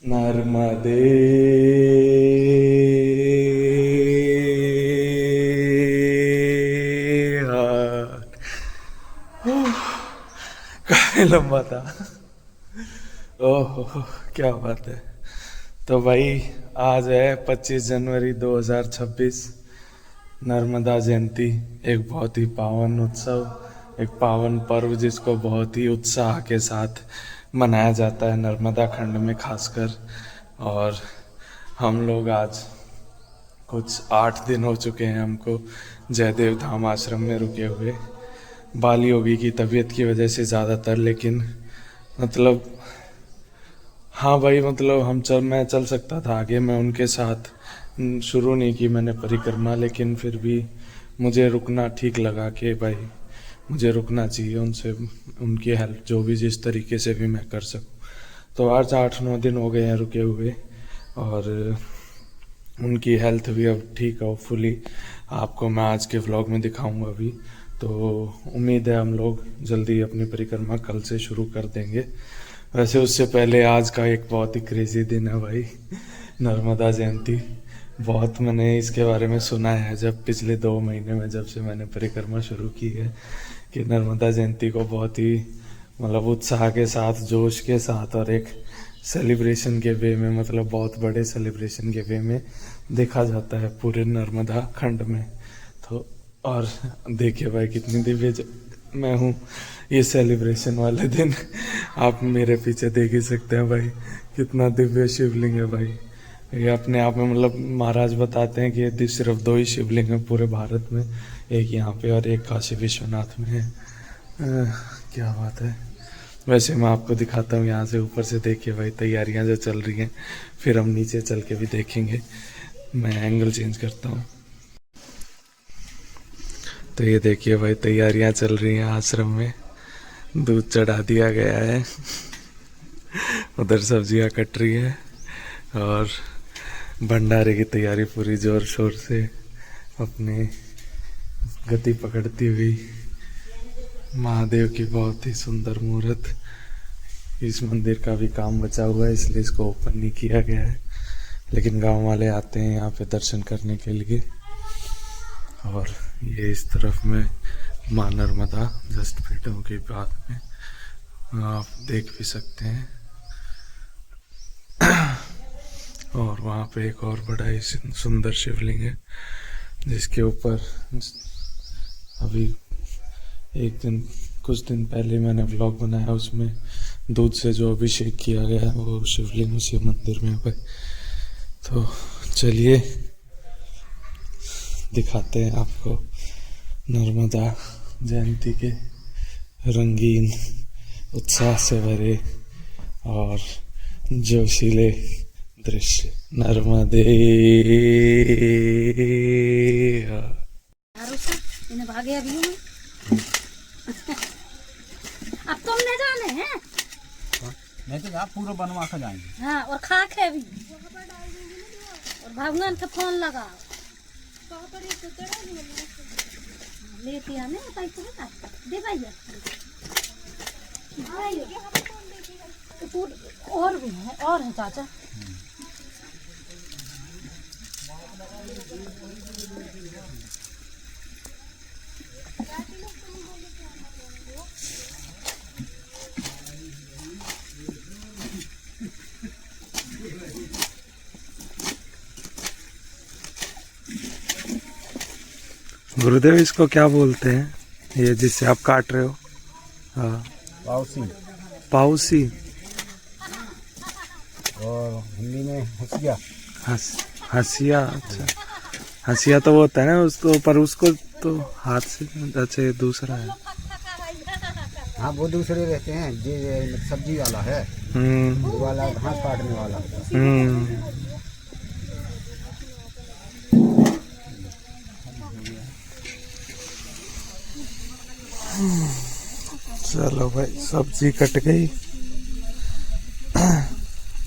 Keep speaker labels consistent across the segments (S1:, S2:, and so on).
S1: नर्मदे हर। काफी लंबा था। ओह, क्या बात है। तो भाई, आज है 25 जनवरी 2026, नर्मदा जयंती। एक बहुत ही पावन उत्सव, एक पावन पर्व जिसको बहुत ही उत्साह के साथ मनाया जाता है नर्मदा खंड में खासकर। और हम लोग आज कुछ 8 दिन हो चुके हैं हमको जयदेव धाम आश्रम में रुके हुए, बाल योगी की तबीयत की वजह से ज़्यादातर। लेकिन मतलब हाँ भाई, मतलब मैं चल सकता था आगे, मैं उनके साथ शुरू नहीं की मैंने परिक्रमा, लेकिन फिर भी मुझे रुकना ठीक लगा कि भाई मुझे रुकना चाहिए उनसे, उनकी हेल्प जो भी जिस तरीके से भी मैं कर सकूं। तो आज 8-9 दिन हो गए हैं रुके हुए, और उनकी हेल्थ भी अब ठीक है फुली। आपको मैं आज के व्लॉग में दिखाऊंगा अभी। तो उम्मीद है हम लोग जल्दी अपनी परिक्रमा कल से शुरू कर देंगे। वैसे उससे पहले आज का एक बहुत ही क्रेजी दिन है भाई, नर्मदा जयंती। बहुत मैंने इसके बारे में सुना है, जब पिछले 2 महीने में जब से मैंने परिक्रमा शुरू की है, कि नर्मदा जयंती को बहुत ही मतलब उत्साह के साथ, जोश के साथ और एक सेलिब्रेशन के वे में, मतलब बहुत बड़े सेलिब्रेशन के वे में देखा जाता है पूरे नर्मदा खंड में। तो और देखिए भाई कितनी मैं हूँ ये सेलिब्रेशन वाले दिन। आप मेरे पीछे देख ही सकते हैं भाई, कितना दिव्य शिवलिंग है भाई। ये अपने आप में मतलब महाराज बताते हैं कि ये सिर्फ 2 ही शिवलिंग है पूरे भारत में, एक यहाँ पे और एक काशी विश्वनाथ में है। क्या बात है। वैसे मैं आपको दिखाता हूँ यहाँ से ऊपर से, देखिए भाई तैयारियाँ जो चल रही हैं, फिर हम नीचे चल के भी देखेंगे। मैं एंगल चेंज करता हूँ। तो ये देखिए भाई तैयारियां चल रही हैं आश्रम में, दूध चढ़ा दिया गया है, उधर सब्जियां कट रही है, और भंडारे की तैयारी पूरी जोर शोर से अपनी गति पकड़ती हुई। महादेव की बहुत ही सुंदर मूर्त। इस मंदिर का भी काम बचा हुआ है इसलिए इसको ओपन नहीं किया गया है, लेकिन गांव वाले आते हैं यहाँ पे दर्शन करने के लिए। और ये इस तरफ में माँ नर्मदा जस्ट पीठों के बाद में आप देख भी सकते हैं। और वहाँ पे एक और बड़ा ही सुंदर शिवलिंग है, जिसके ऊपर अभी कुछ दिन पहले मैंने व्लॉग बनाया, उसमें दूध से जो अभिषेक किया गया है वो शिवलिंग उसी मंदिर में है। तो चलिए दिखाते हैं आपको नर्मदा जयंती के रंगीन, उत्साह से भरे और जोशीले दृश्य। नर्मदे भागे अभी अब तुम ले जाने हैं, नहीं तो आप पूरा बनवा कर जाएंगे। हाँ, और खाक है भी, और भगवान का फोन लगाओ लेती है ना, दे भैया और भी है, और है चाचा। गुरुदेव इसको क्या बोलते हैं, ये जिससे आप काट रहे हो? हाँ,
S2: पाउसी।
S1: पाउसी,
S2: और हिंदी में हंसिया।
S1: हंसिया। अच्छा, हंसिया तो वो होता है ना उसको, पर उसको तो हाथ से, अच्छा ये दूसरा है।
S2: हाँ, वो दूसरे रहते हैं, ये सब्जी वाला है, वो वाला घास काटने वाला।
S1: चलो भाई, सब्जी कट गई,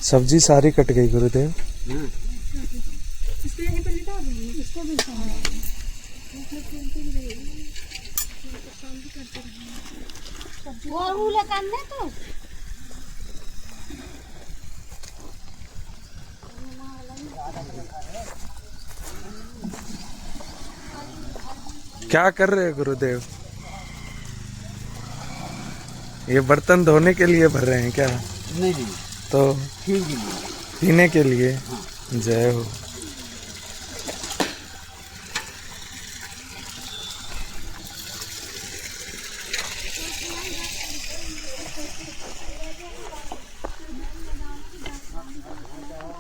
S1: सब्जी सारी कट गई गुरुदेव। तो क्या कर रहे हैं गुरुदेव? ये बर्तन धोने के लिए भर रहे हैं क्या?
S2: नहीं नहीं,
S1: तो
S2: ठीक है लिए।
S1: पीने के लिए। जय हो।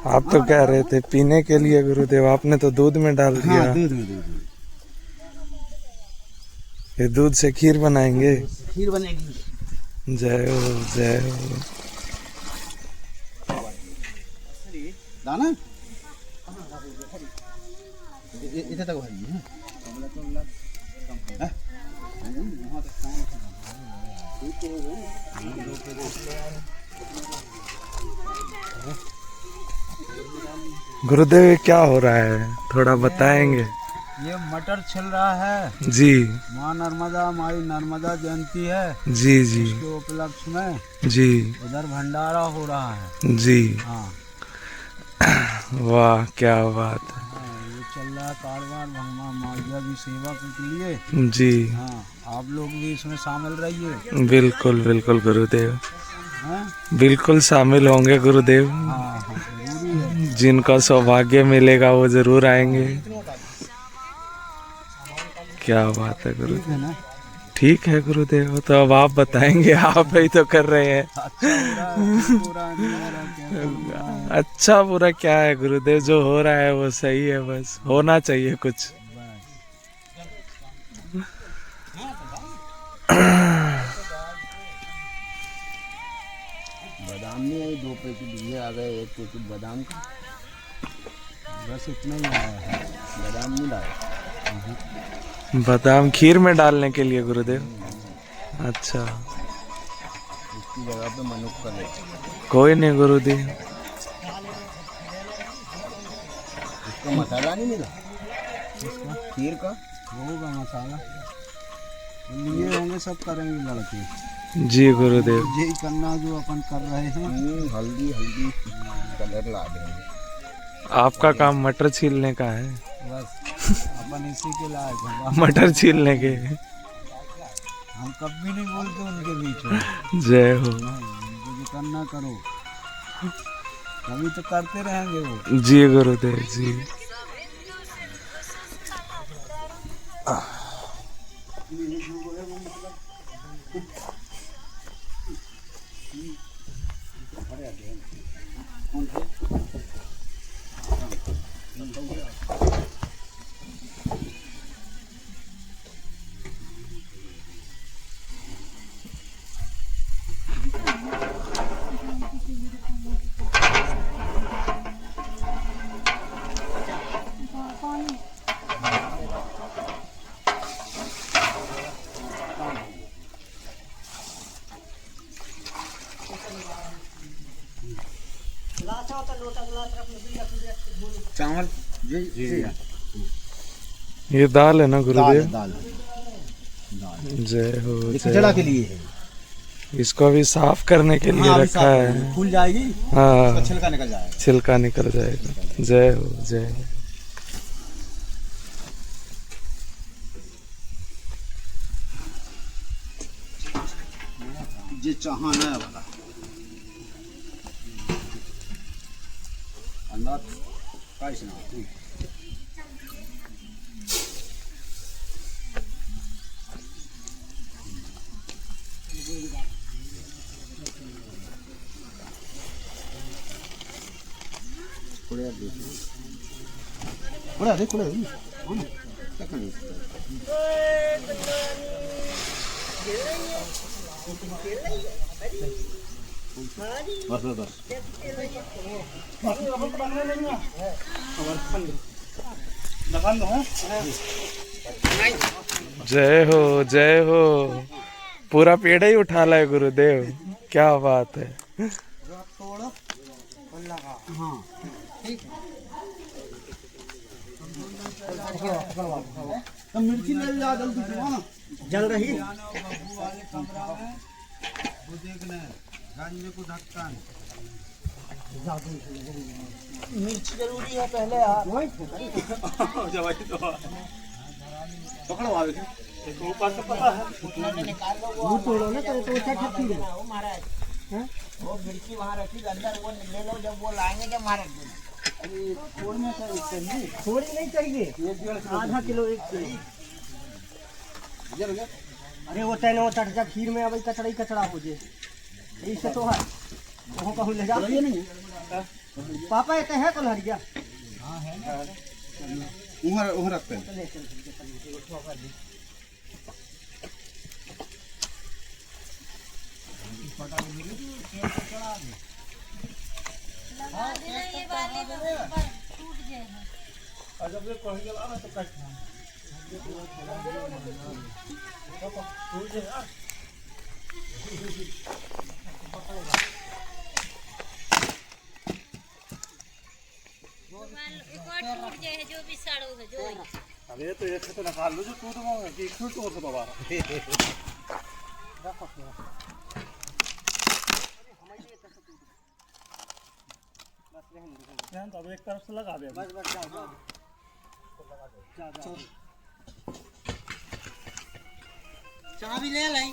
S1: आप तो कह रहे थे पीने के लिए गुरुदेव, आपने तो दूध में डाल दिया।
S2: हाँ, दूध में, दूध में।
S1: ये दूध से खीर बनाएंगे।
S2: खीर बनेगी।
S1: जय हो जय हो।
S2: दाना इधर तक भरी है।
S1: गुरुदेव ये क्या हो रहा है, थोड़ा बताएंगे?
S2: ये मटर छिल रहा है
S1: जी
S2: माँ नर्मदा, माई नर्मदा जयंती है
S1: जी जी
S2: उसके उपलक्ष्य में
S1: जी
S2: इधर भंडारा हो रहा है।
S1: जी।
S2: हाँ
S1: वाह क्या बात है।
S2: ये चल रहा है कारवार भगवान मालविया की सेवा के लिए।
S1: जी
S2: हाँ, आप लोग भी इसमें शामिल रहिए।
S1: बिल्कुल बिल्कुल गुरुदेव,
S2: हैं?
S1: बिल्कुल शामिल होंगे गुरुदेव।
S2: हाँ हाँ, जरूरी है।
S1: जिनका सौभाग्य मिलेगा वो जरूर आएंगे। क्या बात है
S2: ठीक
S1: गुरुदेव।
S2: है ना?
S1: ठीक है गुरुदेव, तो अब आप बताएंगे, आप ही तो कर रहे हैं। अच्छा बुरा क्या है गुरुदेव, जो हो रहा है वो सही है, बस होना चाहिए कुछ।
S2: बादाम नहीं आई, 2 पैकेट दिए आ गए, 1 पैकेट बादाम का, बस इतना ही आया है। बादाम नहीं लाया।
S1: बादाम खीर में डालने के लिए गुरुदेव। अच्छा
S2: इसकी जगह पे मनुख का ले।
S1: कोई नहीं गुरुदेव।
S2: इसका मसाला नहीं मिला, इसका खीर का होगा मसाला, लिए होंगे, सब करेंगे लड़के।
S1: जी गुरुदेव।
S2: यही करना जो अपन कर रहे हैं। हल्दी हल्दी कलर ला देंगे।
S1: आपका काम मटर छीलने का है।
S2: बस अपन इसी के लायक हैं।
S1: मटर छीलने के।
S2: हम कभी नहीं बोलते उनके बीच में।
S1: जय हो।
S2: उनको जो करना करो, कभी तो करते रहेंगे वो।
S1: जी गुरुदेव जी।
S2: चावल
S1: ये दाल है ना गुरुदेव?
S2: दाल
S1: जय हो
S2: खिचड़ा के लिए है।
S1: इसको अभी साफ करने के लिए रखा है।
S2: फूल जाएगी,
S1: हाँ
S2: छिलका निकल जाएगा।
S1: छिलका निकल जाएगा। जय हो जय हो।
S2: ये चाहाना है वाला अंदर काहीच नाही। बस बस बस।
S1: जय हो जय हो। पूरा पेड़ ही उठा लाए गुरुदेव, क्या बात है।
S2: तो मिर्ची ले जा जल्दी जल रही। वो देखना है, गांजे को ढक्कन मिर्च जरूरी है पहले यार। पकड़ो आगे ऊपर से पता है वो तोड़ो ना तो अच्छा ठप्पी है वो महाराज। हैं वो मिर्ची वहां रखी अंदर वो ले लो जब वो लाएंगे जब मार देना। अरे छोड़ना चाहिए थोड़ी नहीं चाहिए आधा किलो 1 किलो। अरे वो तेने वो चटचा खीर में अब कचड़ा हो जे इससे तो है वो कहूं ले जा नहीं पापा ये है कल हरिया। हां है वहां रखते हैं।
S3: ये वाली तो ऊपर टूट जाएगा।
S1: और जब ये कहीं जला ना तो काटना टूट जाएगा।
S3: एक और टूट जाए जो भी साड़ो है जो।
S1: अरे तो एक तो निकाल लो जो टूट गया कि टूट हो तो दोबारा अब एक तरफ से लगा दे बस
S2: चाबी ले लाई।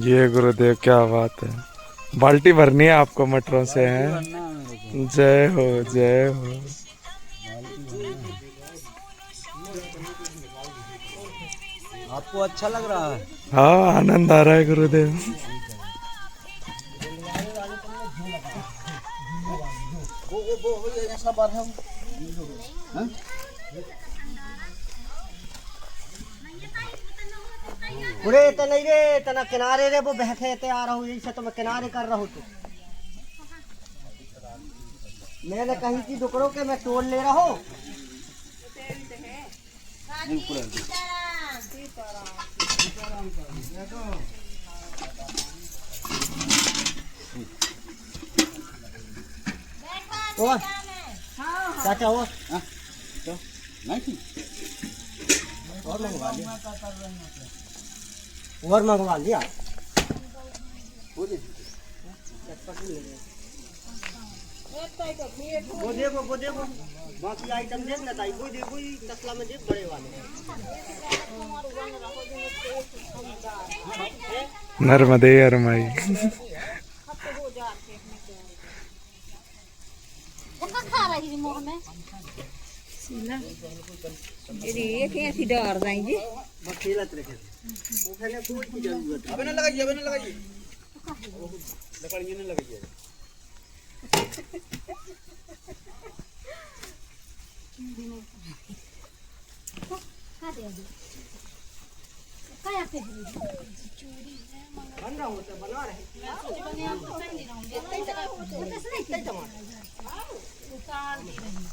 S1: ये गुरुदेव क्या बात है। बाल्टी भरनी है आपको मटरों से है। जय हो जय हो।
S2: आपको अच्छा लग रहा है?
S1: हाँ आनंद आ रहा है गुरुदेव।
S2: वो ऐसा बात है पूरे नहीं रे तना किनारे रे वो बहते आ रहा हूँ यही से तो मैं किनारे कर रहा हूँ। तो मैंने कहीं की दुकड़ों के मैं तोड़ ले रहा हूँ। चाचा हो नहीं और मंगवा लिया वो देखो बाकी आइटम देख ना ताई वो देखो ये तसला में देख बड़े वाले
S1: नर्मदे अरमाई।
S3: खा रही है मुंह में सीला ये कैसी डर जाएंगे
S2: खेलत रखे वो कहने कोई की जरूरत अबे ना लगाइए लकड़ियां ना लगाइए।
S3: खा दे क्या पे चोरी
S2: बन रहा होता बना रहे
S3: बने आप तो सही रहूंगे
S2: इतने टमाटर
S3: उतार दे रही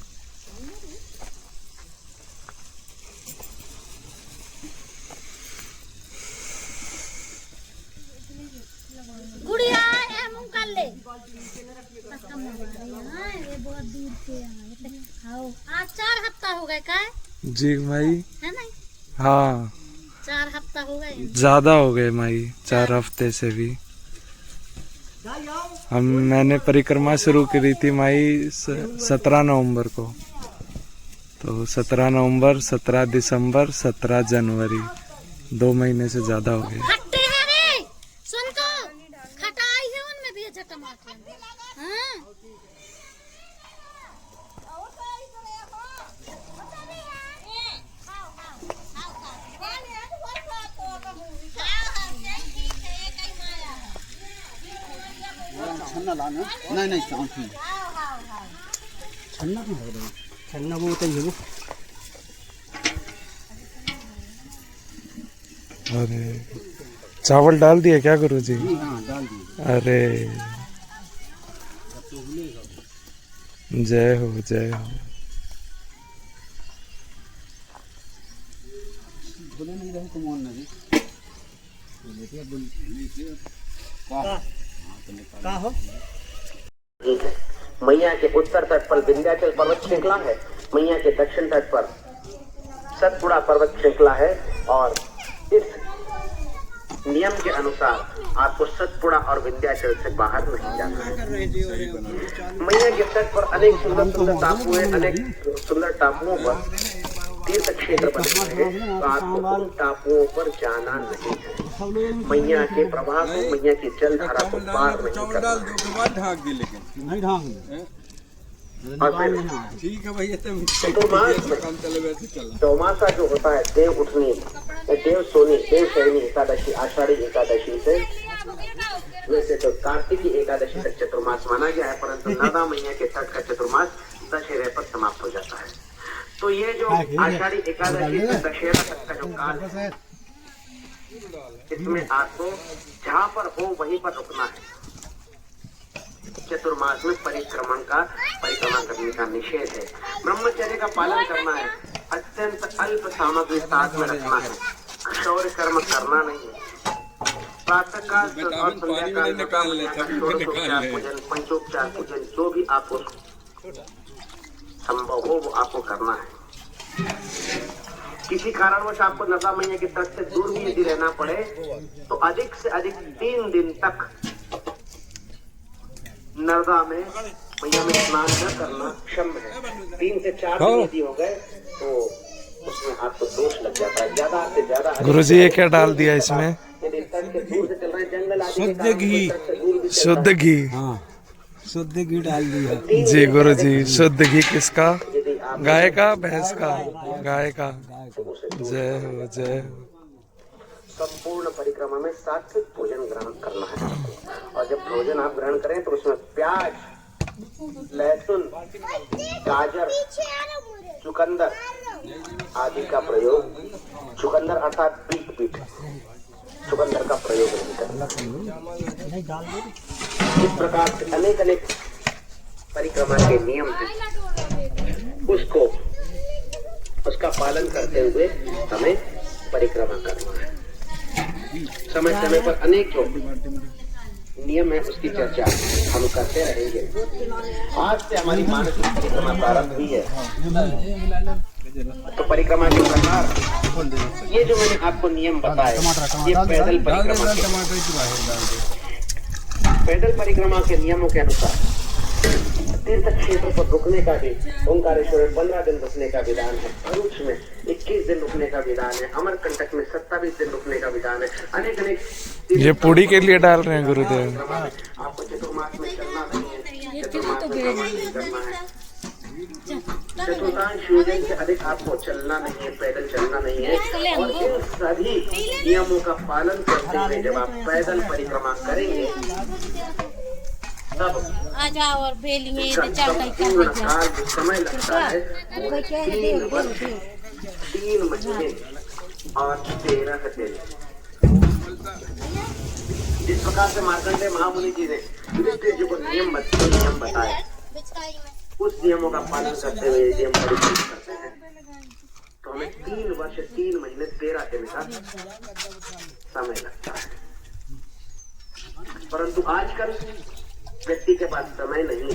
S3: गुड़िया ये मुंह कर ले ये बहुत दूर से आओ आज 4 हफ्ता हो गए का
S1: जी माई
S3: है ना।
S1: हाँ
S3: 4 हफ्ता हो गए
S1: ज्यादा हो गए माई 4 हफ्ते से भी। मैंने परिक्रमा शुरू करी थी माई 17 नवंबर को। तो 17 नवंबर 17 दिसंबर 17 जनवरी 2 महीने से ज्यादा हो गए।
S3: खट्टे हैं रे सुन तो खटाई है उनमें भी अच्छा टमाटर। हाँ
S2: छन्ना लाना नहीं छन्ना तो है छन्ना वो तो ये
S1: अरे चावल डाल दिए क्या गुरुजी?
S2: हाँ डाल दिए।
S1: अरे जय हो जय हो।
S2: बोले नहीं रहे तो मोहन नहीं का हो।
S4: मैया के उत्तर तट पर विंध्याचल पर्वत श्रृंखला है। मैया के दक्षिण तट पर सतपुड़ा पर्वत श्रृंखला है और इस नियम के अनुसार आपको सतपुड़ा और विंध्याचल से बाहर नहीं जाना है। मैया के तट पर अनेक सुंदर सुंदर टापू हैं। अनेक सुंदर टापुओं पर तीर्थ क्षेत्र बने हुए हैं, तो आपको उन टापुओं पर जाना नहीं है। मैया के प्रवाह को, मैया की जल धारा को पार नहीं करना है। और फिर
S5: ठीक है भैया,
S4: चौमासा जो होता है देव उठनी, देव सोनी, देव शयनी एकादशी, आषाढ़ी एकादशी से, वैसे तो कार्तिकी एकादशी तक चतुर्मास माना गया है, परंतु नर्मदा मैया के तट का चतुर्मास दशहरे पर समाप्त हो जाता है। तो ये जो आषाढ़ी एकादशी से दशहरा तक का जो काल है, इसमें आपको जहाँ पर हो वहीं पर रुकना है। चतुर्मास में परिक्रमा करने का निषेध है। ब्रह्मचर्य का पालन करना है। अत्यंत अल्प सामग्री साथ में रखना है। क्षौर कर्म करना नहीं है। प्रातः काल और संध्या काल पूजन, पंचोपचार पूजन जो भी आपको संभव हो वो आपको करना है। किसी कारणवश आपको नर्मदा मैया की तट से दूर भी यदि रहना पड़े तो अधिक से अधिक 3 दिन तक नर्मदा में मैया में स्नान न करना क्षम्य है। 3 से 4 दिन यदि हो गए तो उसमें आपको दोष लग जाता है। ज्यादा से ज्यादा
S1: गुरुजी ये क्या डाल दिया इसमें?
S4: यदि तट से दूर से चल रहे हैं, जंगल आदि के
S5: शुद्ध
S4: कारण
S5: घी।
S4: तट से दूर भी चल
S1: शुद्ध घी।
S5: हाँ, शुद्ध घी डाल दिया।
S1: जी गुरुजी, शुद्ध घी किसका?
S4: यदि आप
S1: गाय का, भैंस का? गाय का।
S4: तो उसे दूर
S1: जय हो, जय हो।
S4: संपूर्ण परिक्रमा में सात्विक भोजन ग्रहण करना है। और जब भोजन आप ग्रहण करें तो उसमें प्याज, लहसुन, गाजर, चुकंदर आदि का प्रयोग, चुकंदर अर्थात पीठ चुकंदर का प्रयोग नहीं करना। इस प्रकार से अनेक अनेक परिक्रमा के नियम हैं, उसका पालन करते हुए हमें परिक्रमा करना है। समय समय पर अनेक जो नियम है उसकी चर्चा हम करते रहेंगे। आज से हमारी मानसिक परिक्रमा प्रारंभ हुई है। तो परिक्रमा के प्रकार, ये जो मैंने आपको नियम बताए, ये पैदल परिक्रमा के नियमों के अनुसार तीर्थ क्षेत्र पर रुकने का भी ओंकारेश्वर में 15 दिन रुकने का विधान है। भरूच में 21 दिन रुकने का विधान है। अमरकंटक में 27 दिन रुकने का विधान है। अनेक
S1: ये पूड़ी के लिए डाल रहे हैं गुरुदेव।
S4: आपको चतुर्मास में चलना नहीं है, चतुर्मास में कर्म नहीं करना है। चतुर्थांश योजन से अधिक आपको चलना नहीं है, पैदल चलना नहीं है। और इन सभी नियमों का पालन करते हुए जब आप पैदल परिक्रमा करेंगे तब
S3: आ जाओ और बेलिए
S4: इसका संपूर्ण काल जो समय लगता है वो 3 वर्ष 3 महीने और 13 दिन। जिस प्रकार से मार्कंडेय महामुनि जी ने युधिष्ठिर जी को नियम बताए, उस नियमों का पालन करते हुए यदि हम परिश्रम करते हैं तो हमें 3 वर्ष 3 महीने 13 दिन का समय लगता है। परंतु आजकल व्यक्ति के पास समय नहीं है,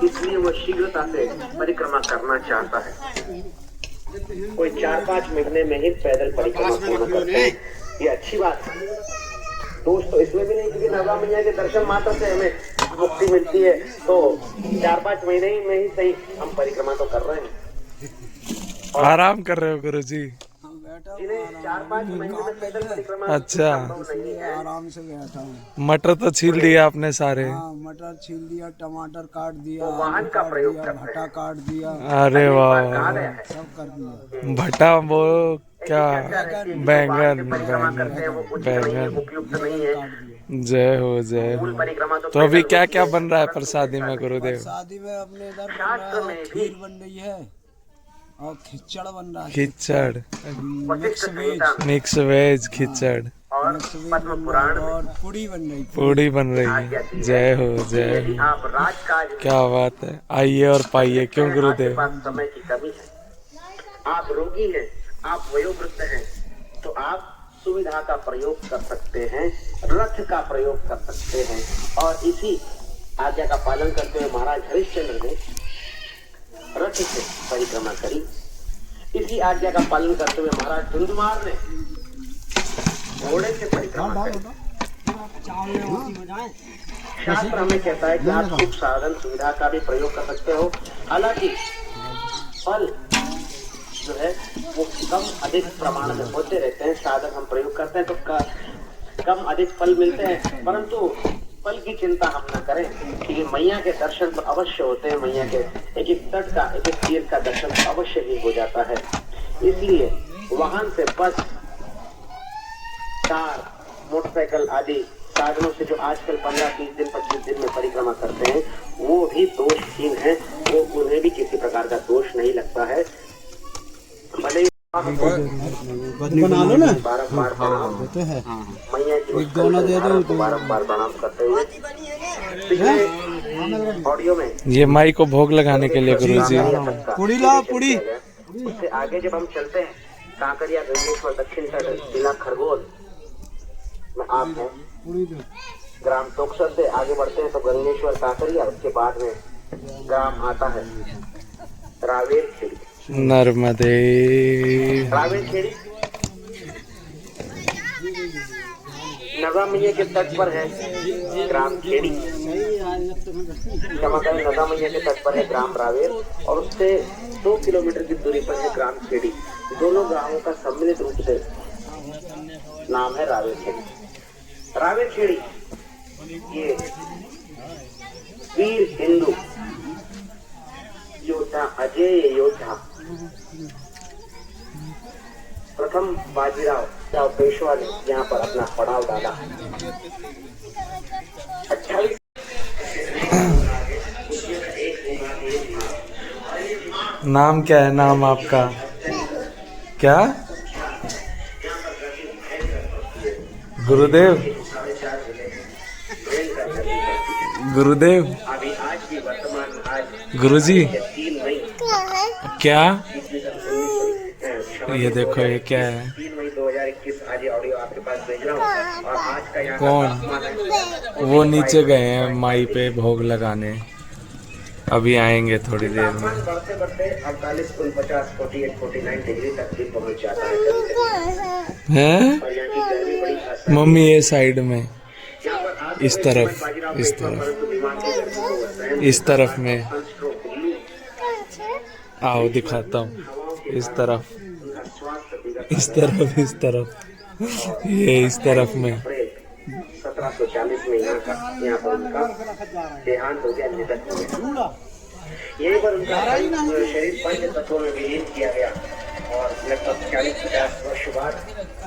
S4: इसलिए वो शीघ्रता से परिक्रमा करना चाहता है। कोई 4-5 महीने में ही पैदल परिक्रमा पूर्ण करते हैं। ये अच्छी बात है। दोष तो इसमें भी नहीं, क्योंकि नर्मदा मैया के दर्शन मात्र से हमें मुक्ति मिलती है। तो 4-5 महीने में ही सही हम परिक्रमा तो कर रहे हैं।
S1: आराम कर रहे हो गुरुजी?
S4: जिन्हें 4-5 महीने में पैदल परिक्रमा
S1: अच्छा,
S4: नहीं है,
S5: आराम से बैठा हूँ।
S1: मटर तो छील दिया आपने सारे?
S5: हाँ, मटर छील दिया, टमाटर काट दिया,
S4: वो वाहन का प्रयोग करते हैं।
S5: भट्टा काट दिया,
S1: अरे वाह,
S5: सब कर दिया।
S1: भट्टा वो क्या, बैंगन
S4: करते हैं वो उचित नहीं है, उपयुक्त नहीं है।
S1: जय हो, जय हो।
S4: मूल परिक्रमा
S1: तो अभी क्या क्या बन रहा है प्रसादी में गुरुदेव?
S5: शादी में अपने इधर बन
S4: शास्त्र
S5: रहा
S4: में
S5: है,
S4: भी
S5: खीर बन रही है और खिचड़ बन रहा है।
S1: खिचड़,
S4: वशिष्ठ संहिता
S1: मिक्स वेज खिचड़
S4: और पद्म पुराण में
S5: और पूड़ी बन रही।
S1: पूड़ी बन रही है। जय हो, जय
S4: यदि
S1: हो।
S4: आप राजकाज
S1: क्या बात है, आइए और पाइए। क्यों
S4: आपके
S1: गुरुदेव?
S4: पास समय की कमी है, आप रोगी हैं, आप वयोवृद्ध हैं, तो आप सुविधा का प्रयोग कर सकते हैं, रथ का प्रयोग कर सकते हैं। और इसी आज्ञा का पालन करते हुए महाराज हरिश्चंद्र ने रथ से परिक्रमा करी। इसी आज्ञा का पालन करते हुए महाराज धुंधुमार ने घोड़े से परिक्रमा करें। शास्त्र हमें कहता है कि आप सुख साधन सुविधा का भी प्रयोग कर सकते हो। हालांकि फल जो है वो कम अधिक प्रमाण में होते रहते हैं। साधन हम प्रयोग करते हैं तो कम अधिक फल मिलते हैं, परंतु फल की चिंता हम न करें, क्योंकि मैया के दर्शन तो अवश्य होते हैं। मैया के एक एक तट का, एक एक तीर का दर्शन अवश्य ही हो जाता है। इसलिए वाहन से बस, कार, मोटरसाइकिल आदि साधनों से जो आजकल 15-20 दिन 25 दिन में परिक्रमा करते हैं वो भी दोषहीन है। वो उन्हें भी किसी प्रकार का दोष नहीं लगता है। भले
S5: बना लो ना,
S4: बारम्बार प्रणाम
S5: तो है
S4: मैया की
S5: एक दोनों दे दो तो
S4: बारम्बार प्रणाम करते हुए पिछले ऑडियो में
S1: ये माई को भोग लगाने के लिए गुरुजी।
S5: पुड़ी लाओ, पुड़ी।
S4: उससे आगे जब हम चलते हैं कांकरिया गंगेश्वर दक्षिण तट जिला खरगोन में आप हैं। ग्राम तोकसर से आगे बढ़ते हैं तो गंगेश्वर कांकरिया, उसके बाद में ग्राम आता है रावेर खेड़ी।
S1: नर्मदे
S4: रावेर खेड़ी नगा मैया के तट पर है ग्राम खेड़ी। क्षमा करें, नगा मैया के तट पर है ग्राम रावेर और उससे 2 किलोमीटर की दूरी पर है ग्राम खेड़ी। दोनों गांवों का सम्मिलित रूप से नाम है रावेर खेड़ी। रावेर खेड़ी ये वीर हिंदू योद्धा, अजय योद्धा प्रथम बाजीराव पेशवा ने यहाँ पर अपना पड़ाव डाला। 28
S1: नाम क्या है? नाम आपका क्या? गुरुदेव, गुरुदेव,
S4: अभी आज भी वर्तमान आज
S1: गुरुजी
S4: 3 मई
S1: क्या? ये देखो ये क्या है?
S4: 3 मई 2021 आज ये ऑडियो आपके पास भेज रहा हूँ। और आज का यहाँ
S1: कौन? वो नीचे गए हैं माई पे भोग लगाने, अभी आएंगे थोड़ी देर में।
S4: बढ़ते बढ़ते 48, 49, 48, 49 डिग्री तक भी पहुँच जाता है कभी-कभी।
S1: हैं?
S4: और यहाँ की गर्मी बड़ी असर
S1: मम्मी ये साइड में,
S4: यहाँ पर आज
S1: इस तरफ, इस तरफ, इस तरफ में आओ दिखाता हूँ। इस तरफ, इस तरफ, इस तरफ, ये इस तरफ में।
S4: 1740 में यहाँ पर उनका देहांत हो गया, निधन हो गया। यहीं पर उनका शरीर 5 तत्वों में विलीन किया गया और लगभग 40-50 वर्ष बाद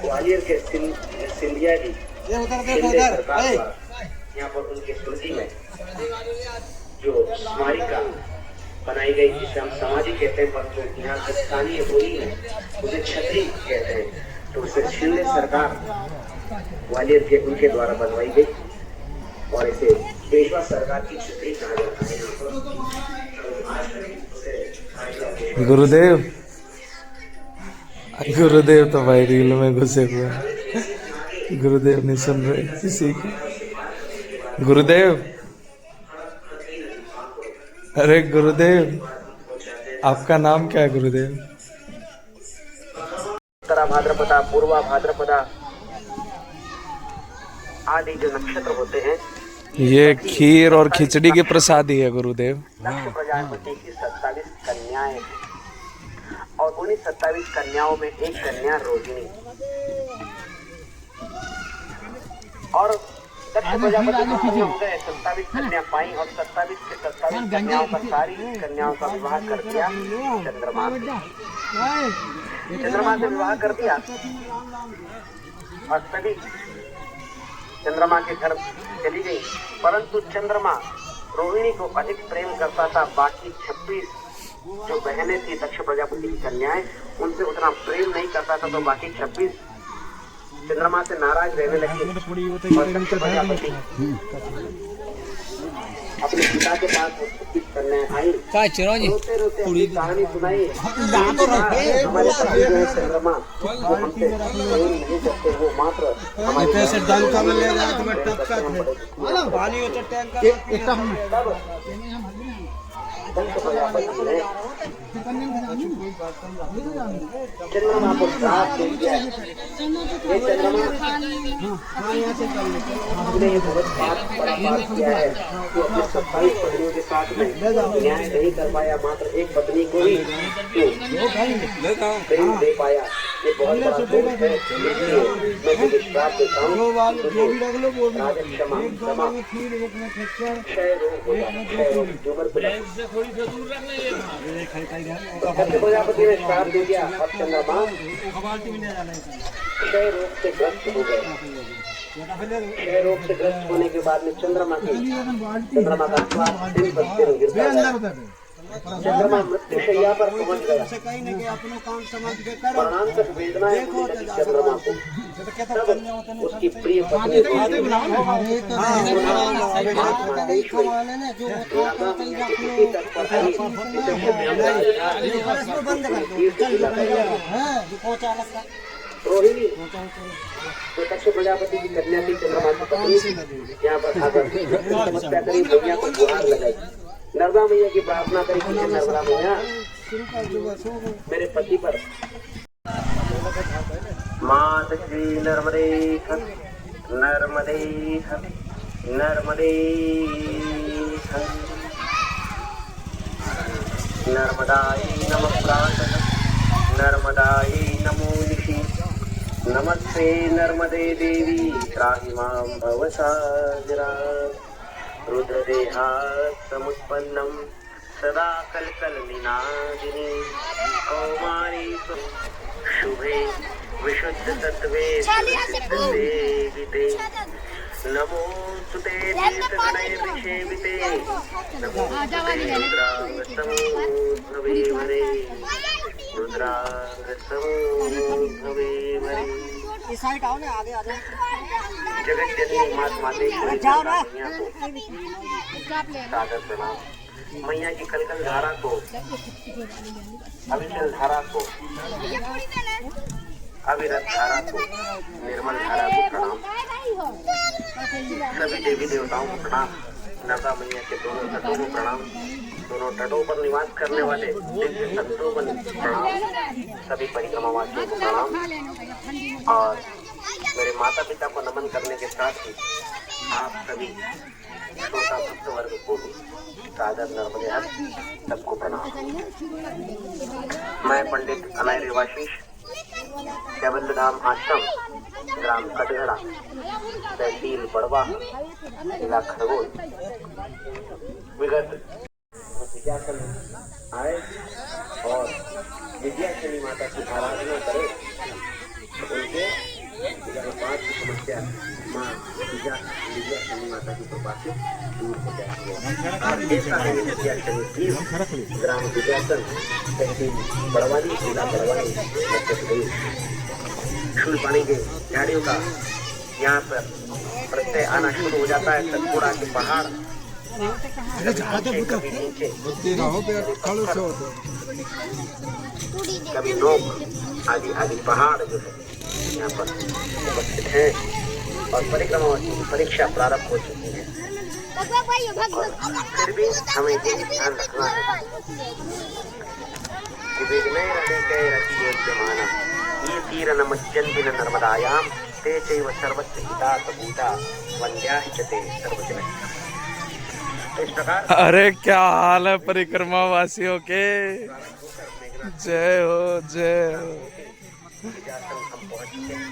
S4: ग्वालियर के सिंधिया जी सरकार द्वारा यहाँ पर उनकी स्मृति में जो स्मारिका बनाई गई, जिसे हम समाधि कहते हैं, परंतु यहाँ की स्थानीय बोली में उसे छतरी कहते हैं, तो उसे शिंदे सरकार ग्वालियर के उनके द्वारा बनवाई गई और इसे पेशवा सरकार की छतरी कहा जाता है।
S1: गुरुदेव, गुरुदेव तो भाई रील में घुसे हुए हैं। गुरुदेव नहीं सुन रहे किसी की। गुरुदेव, अरे गुरुदेव, आपका नाम क्या है गुरुदेव?
S4: उत्तरा भाद्रपदा, पूर्वा भाद्रपदा आदि जो नक्षत्र होते हैं,
S1: ये खीर और खिचड़ी की प्रसादी है गुरुदेव।
S4: दक्ष प्रजापति की 27 कन्याएं हैं और उन्हीं 27 कन्याओं में एक कन्या रोहिणी। और दक्ष प्रजापति को पूर्ण हो गए, 27 कन्या पाई और 27 के 27 कन्याओं का, सारी कन्याओं का विवाह कर दिया चंद्रमा से। चंद्रमा से विवाह कर दिया और सभी चंद्रमा के घर चली गई, परंतु चंद्रमा रोहिणी को अधिक प्रेम करता था। बाकी 26 जो बहनें थी दक्ष प्रजापति की कन्याएं, उनसे उतना प्रेम नहीं करता था, तो बाकी 26 चंद्रमा से नाराज रहने लगे और दक्ष प्रजापति अपने पिता के पास उपस्थित करने आई। रोते रोते अपनी कहानी सुनाई। हमारे पति जो है चंद्रमा, वो हमसे प्रेम नहीं करते, वो मात्र हमारे
S5: पैसे डंका में ले जाए तो मैं टपका
S4: दक्ष प्रजापति ने चंद्रमा को श्राप दे दिया। ये चंद्रमा ने बहुत बड़ा पाप किया है जो अपने 27 पत्नियों के साथ में न्याय नहीं कर पाया, मात्र एक पत्नी को ही प्रेम दे पाया। ये बहुत बड़ा दोष है। इसलिए मैं तुझे श्राप देता हूँ, राजा क्षमा क्षमा क्षय रोग हो जाए, क्षय रोग जुगर प्रजापति ने श्राप दे दिया और चंद्रमा क्षय रोग से ग्रस्त हो गए। क्षय रोग से ग्रस्त होने के बाद में चंद्रमा का श्वास दिन पर दिन गिरता गया। चंद्रमा मृत्युशैया पर पहुंच गया। प्राणांत तक वेदनाएं होने लगी चंद्रमा को। तब उसकी प्रिय पत्नी रोहिणी जो दक्ष प्रजापति की कन्या थी, चंद्रमा की पत्नी, यहाँ पर आकर तपस्या करी, मैया को गुहार लगाई, नर्मदा मैया की प्रार्थना करी कि नर्मदा मैया मेरे पति पर। मात श्री नर्मदे हर नर्मदे हर नर्मदे हर नर्मदायै नमः प्रातः नर्मदायै नमो निशि नमस्ते नर्मदे देवी त्राहि मां भवसागरा रुद्रदेहात् समुत्पन्नं सदा कलकलनिनादिनी कौमारी शुभे विशुद्धसत्त्वे संस्थिते नमो सुते तीर्थगणैर्विषेविते नमो रुद्रांगसमूर्ध्वे वरे रुद्रांगसमूर्ध्वे वरे। जगत जननी माता मातेश्वरी मैया को सादर प्रणाम। मैया की कलकल धारा को, अविचल धारा को, अविरत धारा को, निर्मल धारा को प्रणाम। सभी देवी देवताओं को प्रणाम। नर्मदा मैया के दोनों तटों को प्रणाम। दोनों तटों पर निवास करने वाले दिव्य संतों को प्रणाम। सभी परिक्रमावासियों को प्रणाम। और मेरे माता पिता को नमन करने के साथ ही आप सभी श्रोता भक्त वर्ग को भी सादर नर्मदे हर सबको प्रणाम। मैं पंडित अनय रेवाशीष, कैवल्य धाम आश्रम, ग्राम कटघड़ा, तहसील बड़वा, जिला खरगोन, विगत विद्यासन आए और विद्याशनी माता की आराधना करें। उनके 5 की समस्या माँ विद्याशनी माता की कृपा से दूर हो जाती है। ऐसा है विद्याशनी तीर्थ, ग्राम विद्यासन, तहसील बड़वानी, जिला बड़वानी, मध्य प्रदेश। शुद्ध पानी के झाड़ियों का यहाँ पर प्रत्यय आना शुरू हो जाता है। सतपुड़ा के पहाड़ कभी नीचे, कभी नोक आदि आदि पहाड़ जो है यहाँ पर उपस्थित है। और परिक्रमा की परीक्षा प्रारंभ हो चुकी है। फिर भी हमें ये ध्यान रखना है कि विघ्ने रटिके रतियोद्यमाना ये तीर नमज्जन्ति नर्मदायां ते चैव सर्वस्य हितार्थभूता वन्द्याश्च ते सर्वजनः। इस प्रकार
S1: अरे क्या हाल है परिक्रमा वासियों के। जय हो जय हो।
S4: विद्यासन हम पहुंच चुके हैं।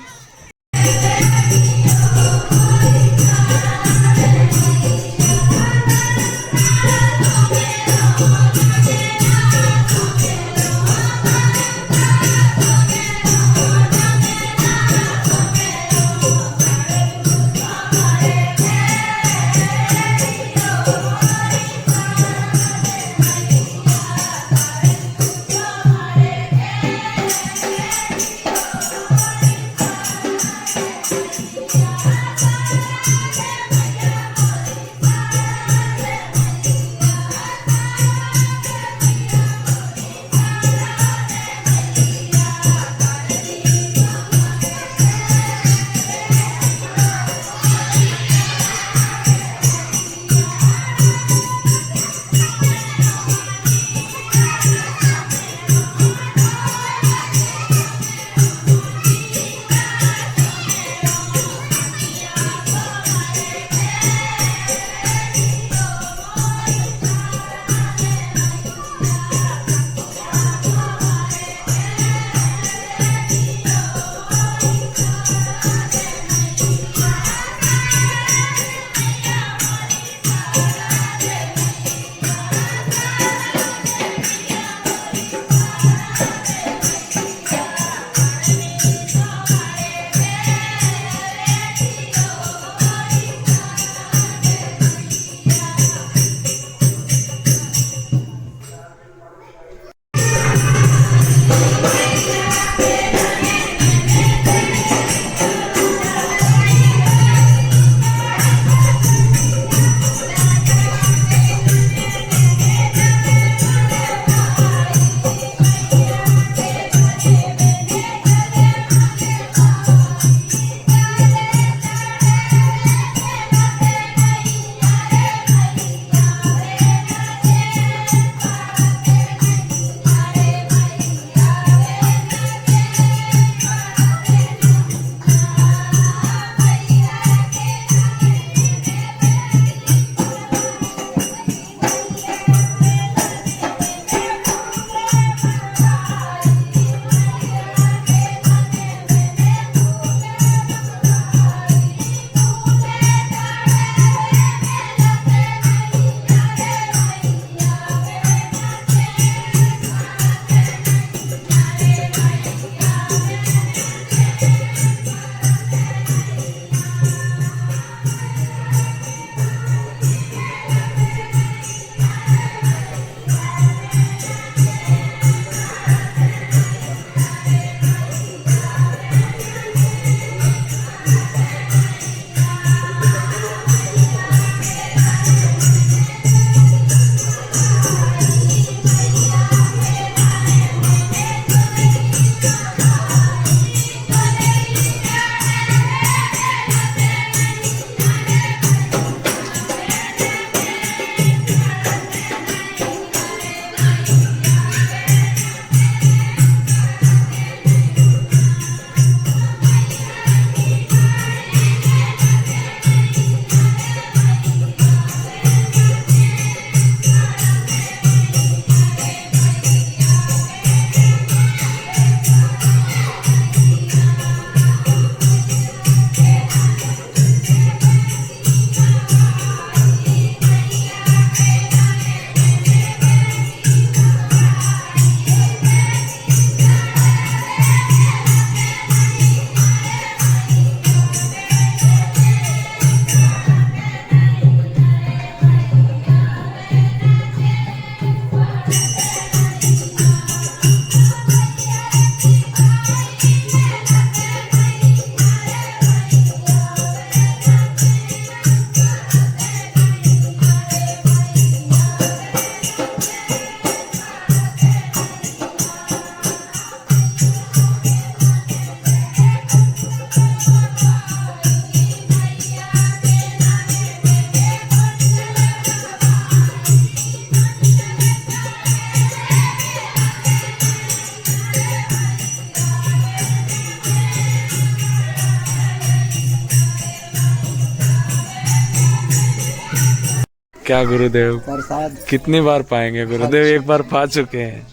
S1: क्या गुरुदेव,
S5: प्रसाद
S1: कितनी बार पाएंगे गुरुदेव? एक बार पा चुके हैं।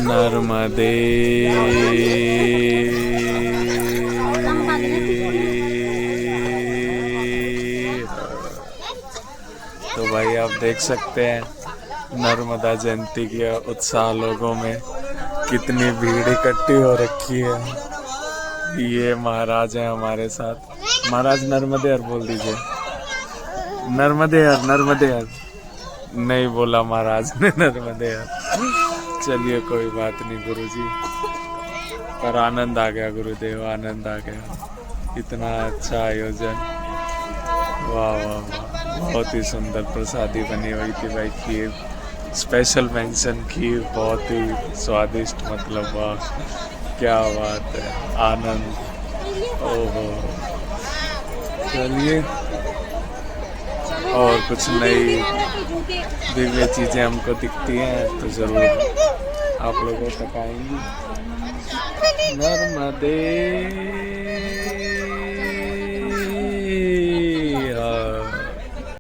S1: नर्मदे तो भाई आप देख सकते हैं नर्मदा जयंती के उत्साह लोगों में कितनी भीड़ इकट्ठी हो रखी है। ये महाराज हैं हमारे साथ। महाराज नर्मदे हर बोल दीजिए। नर्मदे हर, नर्मदे हर नहीं बोला महाराज ने, नर्मदे हर। चलिए कोई बात नहीं गुरुजी, पर आनंद आ गया गुरुदेव, आनंद आ गया। इतना अच्छा आयोजन, वाह वाह वाह, बहुत ही सुंदर प्रसादी बनी हुई थी भाई। खीर स्पेशल मेंशन, खीर बहुत ही स्वादिष्ट, मतलब वाह क्या बात है, आनंद। ओहो, चलिए और कुछ नई दिव्य चीजें हमको दिखती हैं तो जरूर आप लोगों तक आएंगी। नर्मदे